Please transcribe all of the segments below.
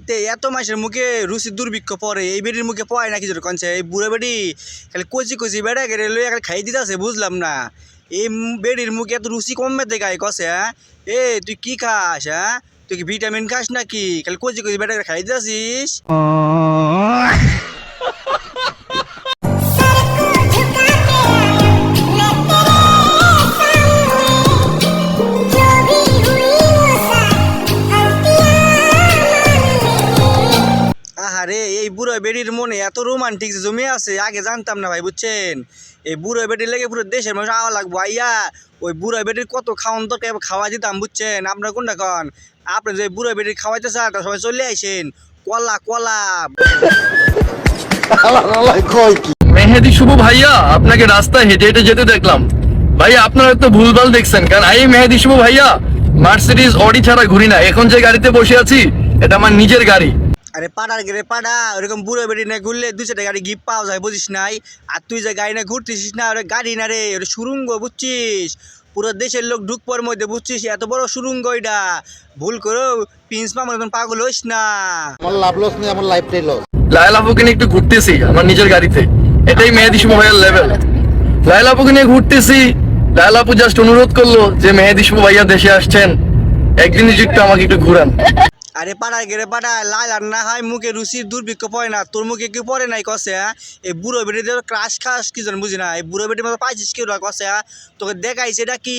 রাইতে এত মাসের মুখে রুচি দুর্ভিক্ষ পরে এই বেডির মুখে পড়ে না কিছু কনছে এই বুড়ো বেডি খালি কচি কচি বেড়া গেলে লইয়া খালি খাই দিতেছে বুঝলাম না এই বেডির মুখে এত রুচি কমে দেখায় কছে হ্যাঁ এ তুই কি খাস হ্যাঁ তুই কি ভিটামিন খাস নাকি খালি কচি কচি বেড়া খাই দিতেছিস আরে এই বুড়ো বেডির মনে এত রোমান্টিক জমে আছে আগে জানতাম না ভাই বুঝছেন এই বুড়ো বেডির লেগে পুরো দেশের মানুষ আওয়া লাগবো আইয়া ওই বুড়ো বেডির কত খাওয়ান দরকার খাওয়া দিতাম বুঝছেন আপনার কোনটা কন আপনি যে বুড়ো বেডির খাওয়াইতে চান তার সবাই চলে আইসেন কলা কলা মেহেদি শুভ ভাইয়া আপনাকে রাস্তায় হেঁটে হেঁটে যেতে দেখলাম ভাইয়া আপনারা তো ভুলভাল দেখছেন কারণ এই মেহেদি শুভ ভাইয়া মার্সিডিজ অডি ছাড়া ঘুরি না এখন যে গাড়িতে বসে আছি এটা আমার নিজের গাড়ি আরে পাড়ার গেলে পাড়া ওরকম বুড়ো বেড়ি না ঘুরলে দুই চারটা গাড়ি গিফট পাওয়া যায় বুঝিস নাই আর তুই যে গাড়ি না ঘুরতেছিস না ওরে গাড়ি না রে ওটা সুরঙ্গ বুঝছিস পুরো দেশের লোক ঢুকবার মধ্যে বুঝছিস এত বড় সুরঙ্গ এটা ভুল করো পিন্স মামার মতন পাগল হইস না আমার লাভ লস নেই আমার লাইফটাই লস লায়লা আপুকে নিয়ে একটু ঘুরতেছি আমার নিজের গাড়িতে এটাই মেহেদি শুভ ভাইয়ার লেভেল লায়লা আপুকে নিয়ে ঘুরতেছি লায়লা আপু জাস্ট অনুরোধ করলো যে মেহেদি শুভ ভাইয়া দেশে আসছেন একদিন একটু আমাকে একটু ঘুরান আরে পাড়ায় গেলে পাড়া লাল আর না হয় মুখে রুচির দুর্ভিক্ষ পড়ে না তোর মুখে কি পড়ে নাই কষে এই বুড়ো বেটিদের ক্রাশ খাস কি জন বুঝি না এই বুড়ো বেটির মতো পাইছিস কি কষে তোকে দেখাইছে এটা কি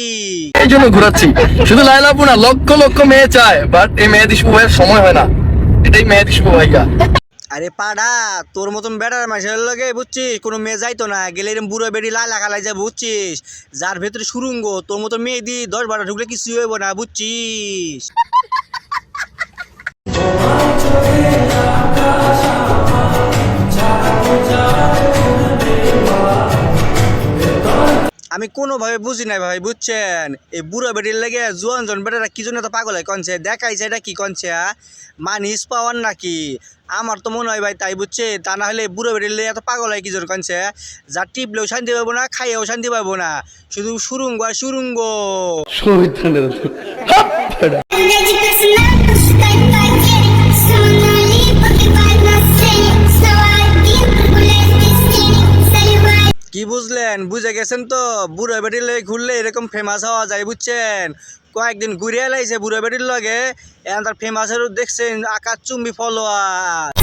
এই জন্য ঘুরাচ্ছি শুধু লায়লা আপু না লক্ষ লক্ষ মেয়ে চায় বাট এই মেহেদি শুভ ভাইয়ের সময় হয় না এটাই মেহেদি শুভ ভাইয়া আরে পাড়া তোর মতন বেটার মাসের লগে বুঝছিস কোনো মেয়ে যাইতো না গেলে এরকম বুড়ো বেড়ি লালা খালাই যায় বুঝছিস যার ভেতরে সুরঙ্গ তোর মতো মেয়ে দি 10-12 ঢুকলে কিছু হইব না বুঝছিস আমি কোনোভাবে বুঝি নাই ভাই বুঝছেন এই বুড়ো বেটির লেগে জোয়ান জন বেটারা কি জন্য তো পাগল হয় কনছে দেখাইছে এটা কি কনছে মানিস পাওয়ার নাকি আমার তো মনে হয় ভাই তাই বুঝছে তা না হলে বুড়ো বেটির লেগে এত পাগল হয় কি জন কনছে যা টিপলেও শান্তি পাবো না খাইয়েও শান্তি পাবো না শুধু সুরঙ্গ আর সুরঙ্গ কি বুঝলেন বুঝে গেছেন তো বুড়ো বেটির লগে ঘুরলে এরকম ফেমাস হওয়া যায় বুঝছেন কয়েকদিন ঘুরে এলাইছে বুড়ো বেটির লগে এখন তার ফেমাসের দেখছেন আকাশ চুম্বি ফলোয়ার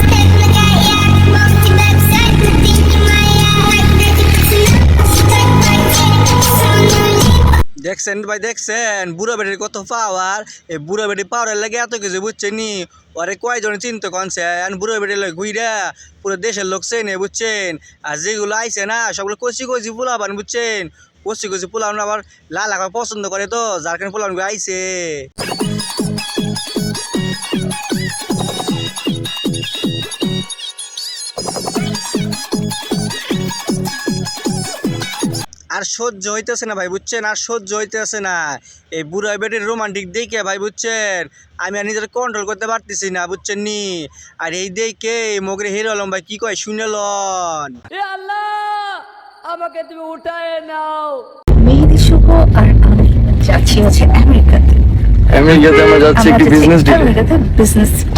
দেখছেন ভাই দেখছেন বুড়ো বেটির কত পাওয়ার এই বুড়ো বেটি পাওয়ারের লাগে এত কিছু বুঝছেন নি ওরে কয়জন চিন্তা কনছে বুড়ো বেটির লগে ঘুইরা পুরো দেশের লোক চেনে বুঝছেন আর যেগুলো আইছে না সবগুলো কচি কচি পোলাবান বুঝছেন কচি কচি পোলাবান আবার লাল আবার পছন্দ করে তো যার কারণে পোলাবান আইছে আর সহ্য হইতেছে না ভাই বুঝছেন আর সহ্য হইতেছে না এই বুড়ো বেটির রোমান্টিক দেখে ভাই বুঝছেন আমি আর নিজের কন্ট্রোল করতে পারতেছি না বুঝছেন নি আর এই দেখে মগরে হিরো আলম ভাই কি কয় শুনেলন আমাকে তুমি উঠায় নাও মেহেদি শুভ আর আমি যাচ্ছি হচ্ছে আমেরিকাতে আমরা যাচ্ছি একটি বিজনেস ডিলে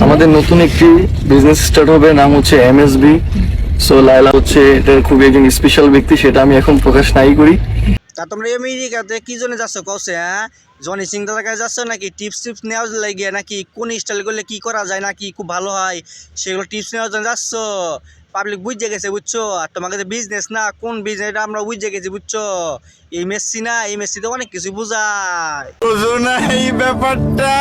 আমাদের নতুন একটি বিজনেস স্টার্ট হবে নাম হচ্ছে এমএসবি সো লায়লা হচ্ছে এটা খুব একজন স্পেশাল ব্যক্তি সেটা আমি এখন প্রকাশ নাই করি তা তোমরা আমেরিকাতে কি জন্য যাচ্ছ কসে জনি সিং দাদার কাছে যাচ্ছ নাকি টিপস নেওয়ার লাগে নাকি কোন স্টাইল করলে কি করা যায় নাকি খুব ভালো হয় সেগুলো টিপস নেওয়ার জন্য যাচ্ছ পাবলিক বুঝে গেছে বুঝছো আর তোমাকে যে বিজনেস না কোন বিজনেস এটা আমরা বুঝে গেছি বুঝছো এই মেসি না এই মেসিতে অনেক কিছু বুঝায় বুঝো না এই ব্যাপারটা